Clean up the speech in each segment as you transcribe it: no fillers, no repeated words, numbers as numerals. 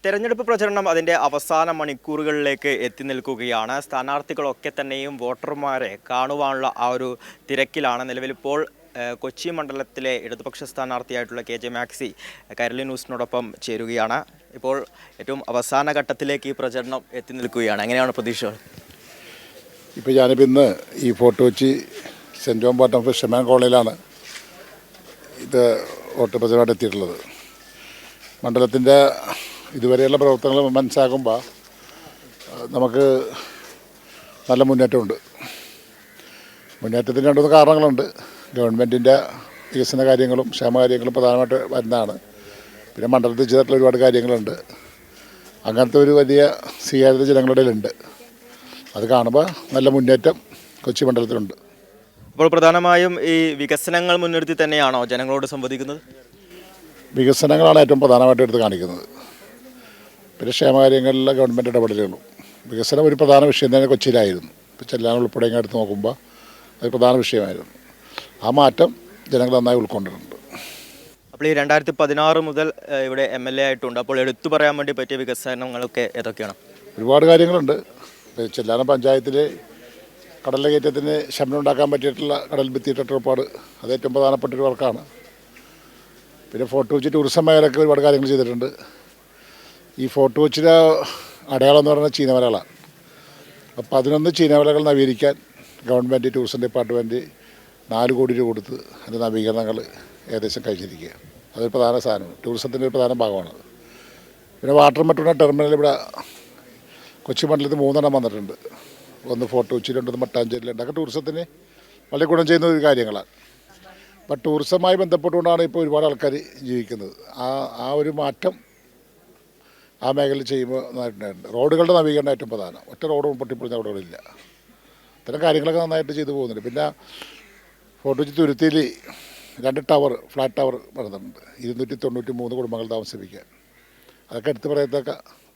തെരഞ്ഞെടുപ്പ് പ്രചരണം അതിൻ്റെ അവസാന മണിക്കൂറുകളിലേക്ക് എത്തി നിൽക്കുകയാണ്. സ്ഥാനാർത്ഥികളൊക്കെ തന്നെയും വോട്ടർമാരെ കാണുവാനുള്ള ആ ഒരു തിരക്കിലാണ്. നിലവിലിപ്പോൾ കൊച്ചി മണ്ഡലത്തിലെ ഇടതുപക്ഷ സ്ഥാനാർത്ഥിയായിട്ടുള്ള KJ മാക്സി കൈരളി ന്യൂസിനോടൊപ്പം ചേരുകയാണ്. ഇപ്പോൾ ഏറ്റവും അവസാന ഘട്ടത്തിലേക്ക് ഈ പ്രചരണം എത്തി നിൽക്കുകയാണ്. എങ്ങനെയാണ് പ്രതീക്ഷകൾ? ഇപ്പോൾ ഞാനിപ്പോൾ ഇന്ന് ഈ Fort Kochi saint John bottom fisherman കോളനിയിലാണ് ഇത് വോട്ട് പ്രചരണമായിട്ട് എത്തിയിട്ടുള്ളത്. മണ്ഡലത്തിൻ്റെ ഇതുവരെയുള്ള പ്രവർത്തനങ്ങൾ മനസ്സിലാക്കുമ്പോൾ നമുക്ക് നല്ല മുന്നേറ്റമുണ്ട്. മുന്നേറ്റത്തിന് രണ്ടുമൂന്ന് കാരണങ്ങളുണ്ട്. ഗവൺമെൻറ്റിൻ്റെ വികസന കാര്യങ്ങളും ക്ഷേമകാര്യങ്ങളും പ്രധാനമായിട്ട് വരുന്നതാണ്. പിന്നെ മണ്ഡലത്തിൽ ചെയ്തിട്ടുള്ള ഒരുപാട് കാര്യങ്ങളുണ്ട്. അങ്ങനത്തെ ഒരു വലിയ സ്വീകാര്യത ജനങ്ങളുടെ ഇടയിലുണ്ട്. അത് കാണുമ്പോൾ നല്ല മുന്നേറ്റം കൊച്ചി മണ്ഡലത്തിലുണ്ട്. അപ്പോൾ പ്രധാനമായും ഈ വികസനങ്ങൾ മുൻനിർത്തി തന്നെയാണോ ജനങ്ങളോട് സംവദിക്കുന്നത്? വികസനങ്ങളാണ് ഏറ്റവും പ്രധാനമായിട്ട് എടുത്ത് കാണിക്കുന്നത്. പിന്നെ ക്ഷേമകാര്യങ്ങളിലെ ഗവൺമെൻറ് ഇടപെടലുകളും. വികസനം ഒരു പ്രധാന വിഷയം തന്നെ കൊച്ചിയിലായിരുന്നു. ഇപ്പോൾ ചെല്ലാൻ ഉൾപ്പെടെ ഇങ്ങനെ എടുത്ത് നോക്കുമ്പോൾ അത് പ്രധാന വിഷയമായിരുന്നു. ആ മാറ്റം ജനങ്ങൾ നന്നായി ഉൾക്കൊണ്ടിട്ടുണ്ട്. അപ്പോൾ ഈ 2016 മുതൽ ഇവിടെ MLA ആയിട്ടുണ്ട്. അപ്പോൾ എടുത്തു പറയാൻ വേണ്ടി പറ്റിയ വികസനങ്ങളൊക്കെ ഏതൊക്കെയാണ്? ഒരുപാട് കാര്യങ്ങളുണ്ട്. ചെല്ലാനം പഞ്ചായത്തിൽ കടലിലെ കയറ്റത്തിന് ശമനം ഉണ്ടാക്കാൻ പറ്റിയിട്ടുള്ള കടൽ ഭിത്തിയിട്ടിട്ട് ഒരുപാട് അത് ഏറ്റവും പ്രധാനപ്പെട്ടൊരു വർക്കാണ്. പിന്നെ ഫോർട്ട് കൊച്ചി ടൂറിസം മേഖലയ്ക്ക് ഒരുപാട് കാര്യങ്ങൾ ചെയ്തിട്ടുണ്ട്. ഈ ഫോർട്ട് കൊച്ചിയുടെ അടയാളം എന്ന് പറയുന്നത് ചീനവലകളാണ്. അപ്പോൾ 11 ചീനവലകൾ നവീകരിക്കാൻ ഗവൺമെൻറ് ടൂറിസം ഡിപ്പാർട്ട്മെൻറ്റ് 4 കോടി രൂപ കൊടുത്ത് അതിൻ്റെ നവീകരണങ്ങൾ ഏകദേശം കഴിച്ചിരിക്കുക. അതൊരു പ്രധാന സാധനമാണ്. ടൂറിസത്തിൻ്റെ ഒരു പ്രധാന ഭാഗമാണ്. പിന്നെ വാട്ടർ മെട്രോയുടെ ടെർമിനൽ ഇവിടെ കൊച്ചി മണ്ഡലത്തിൽ 3 വന്നിട്ടുണ്ട്. ഒന്ന് ഫോർട്ട് കൊച്ചിയിലുണ്ട്, മട്ടാഞ്ചേരിയിലുണ്ട്. അതൊക്കെ ടൂറിസത്തിന് വളരെ ഗുണം ചെയ്യുന്ന ഒരു കാര്യങ്ങളാണ്. അപ്പം ടൂറിസവുമായി ബന്ധപ്പെട്ടുകൊണ്ടാണ് ഇപ്പോൾ ഒരുപാട് ആൾക്കാർ ജീവിക്കുന്നത്. ആ ഒരു മാറ്റം ആ മേഖലയിൽ ചെയ്യുമ്പോൾ നന്നായിട്ടുണ്ടായിട്ടുണ്ട്. റോഡുകളുടെ നവീകരണം ഏറ്റവും പ്രധാനം. ഒറ്റ റോഡ് പൊട്ടിപ്പൊളിഞ്ഞ റോഡുകളില്ല. ഇത്തരം കാര്യങ്ങളൊക്കെ നന്നായിട്ട് ചെയ്തു പോകുന്നുണ്ട്. പിന്നെ ഫോർട്ട് കൊച്ചി തുരുത്തിയിൽ 2 ടവർ ഫ്ലാറ്റ് ടവർ പണിതിട്ടുണ്ട്. 293 കുടുംബങ്ങൾ താമസിപ്പിക്കാൻ. അതൊക്കെ എടുത്തു പറയത്തക്ക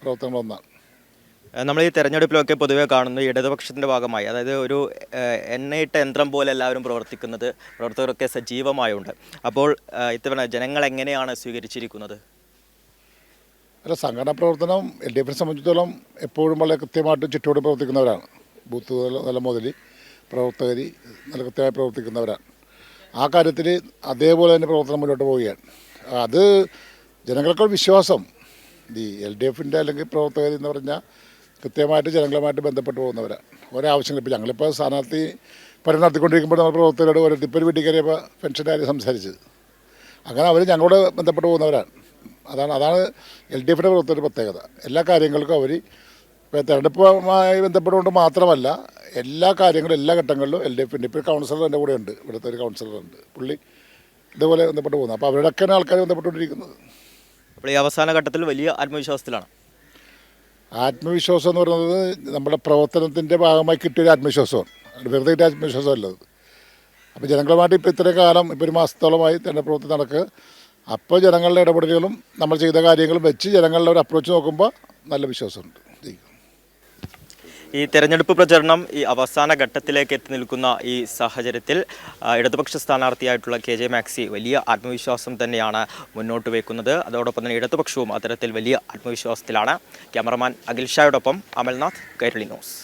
പ്രവർത്തനങ്ങളൊന്നാണ്. നമ്മൾ ഈ തെരഞ്ഞെടുപ്പിലൊക്കെ പൊതുവെ കാണുന്നു ഇടതുപക്ഷത്തിൻ്റെ ഭാഗമായി, അതായത് ഒരു എണ്ണയിട്ട യന്ത്രം പോലെ എല്ലാവരും പ്രവർത്തിക്കുന്നത്, പ്രവർത്തകരൊക്കെ സജീവമായുണ്ട്. അപ്പോൾ ഇത്തവണ ജനങ്ങൾ എങ്ങനെയാണ് സ്വീകരിച്ചിരിക്കുന്നത്? അല്ല, സംഘടനാ പ്രവർത്തനം LDFിനെ സംബന്ധിച്ചിടത്തോളം എപ്പോഴും വളരെ കൃത്യമായിട്ട് ചുറ്റോട് പ്രവർത്തിക്കുന്നവരാണ്. ബൂത്ത് തലം മുതൽ പ്രവർത്തകർ നല്ല കൃത്യമായി പ്രവർത്തിക്കുന്നവരാണ്. ആ കാര്യത്തിൽ അതേപോലെ തന്നെ പ്രവർത്തനം മുന്നോട്ട് പോവുകയാണ്. അത് ജനങ്ങൾക്കൊരു വിശ്വാസം. ഈ LDFിൻ്റെ അല്ലെങ്കിൽ പ്രവർത്തകർ എന്ന് പറഞ്ഞാൽ കൃത്യമായിട്ട് ജനങ്ങളുമായിട്ട് ബന്ധപ്പെട്ട് പോകുന്നവരാണ്. ഓരോ ആവശ്യങ്ങൾ ഇപ്പോൾ ഞങ്ങളിപ്പോൾ സ്ഥാനാർത്ഥി പരം നടത്തിക്കൊണ്ടിരിക്കുമ്പോൾ നമ്മൾ പ്രവർത്തകരോട് ഓരോ ഇപ്പോൾ ഒരു വീട്ടിൽ കയറിയപ്പോൾ പെൻഷൻ്റെ കാര്യം സംസാരിച്ചത്. അങ്ങനെ അവർ ഞങ്ങളോട് ബന്ധപ്പെട്ട് പോകുന്നവരാണ്. അതാണ് LDFിൻ്റെ പ്രവർത്തകരുടെ പ്രത്യേകത. എല്ലാ കാര്യങ്ങൾക്കും അവർ ഇപ്പോൾ തെരഞ്ഞെടുപ്പുമായി ബന്ധപ്പെട്ടുകൊണ്ട് മാത്രമല്ല, എല്ലാ കാര്യങ്ങളും എല്ലാ ഘട്ടങ്ങളിലും LDFിൻ്റെ ഇപ്പോൾ കൗൺസിലർ എൻ്റെ കൂടെ ഉണ്ട്. ഇവിടുത്തെ ഒരു കൗൺസിലറുണ്ട്. പുള്ളി ഇതുപോലെ ബന്ധപ്പെട്ട് പോകുന്നത്. അപ്പോൾ അവരുടെയൊക്കെയാണ് ആൾക്കാർ ബന്ധപ്പെട്ടുകൊണ്ടിരിക്കുന്നത്. അപ്പോൾ ഈ അവസാന ഘട്ടത്തിൽ വലിയ ആത്മവിശ്വാസത്തിലാണ്. ആത്മവിശ്വാസം എന്ന് പറയുന്നത് നമ്മുടെ പ്രവർത്തനത്തിൻ്റെ ഭാഗമായി കിട്ടിയൊരു ആത്മവിശ്വാസമാണ്. വെറുതെ കിട്ടിയ ആത്മവിശ്വാസമല്ലത്. അപ്പോൾ ജനങ്ങളുമായിട്ട് ഇപ്പോൾ ഇത്രയും കാലം ഇപ്പോൾ 1 മാസത്തോളമായി തെരഞ്ഞെടുപ്പ് പ്രവർത്തനം നടക്കുക. അപ്പോൾ ജനങ്ങളുടെ ഇടപെടലുകളും നമ്മൾ ചെയ്ത കാര്യങ്ങളും വെച്ച് ജനങ്ങളുടെ ഒരു അപ്രോച്ച് നോക്കുമ്പോൾ നല്ല വിശ്വാസമുണ്ട്. ഈ തെരഞ്ഞെടുപ്പ് പ്രചരണം ഈ അവസാന ഘട്ടത്തിലേക്ക് എത്തി നിൽക്കുന്ന ഈ സാഹചര്യത്തിൽ ഇടതുപക്ഷ സ്ഥാനാർത്ഥിയായിട്ടുള്ള KJ മാക്സി വലിയ ആത്മവിശ്വാസം തന്നെയാണ് മുന്നോട്ട് വയ്ക്കുന്നത്. അതോടൊപ്പം തന്നെ ഇടതുപക്ഷവും അത്തരത്തിൽ വലിയ ആത്മവിശ്വാസത്തിലാണ്. ക്യാമറമാൻ അഖിൽ ഷായോടൊപ്പം അമൽനാഥ്, കൈരളി ന്യൂസ്.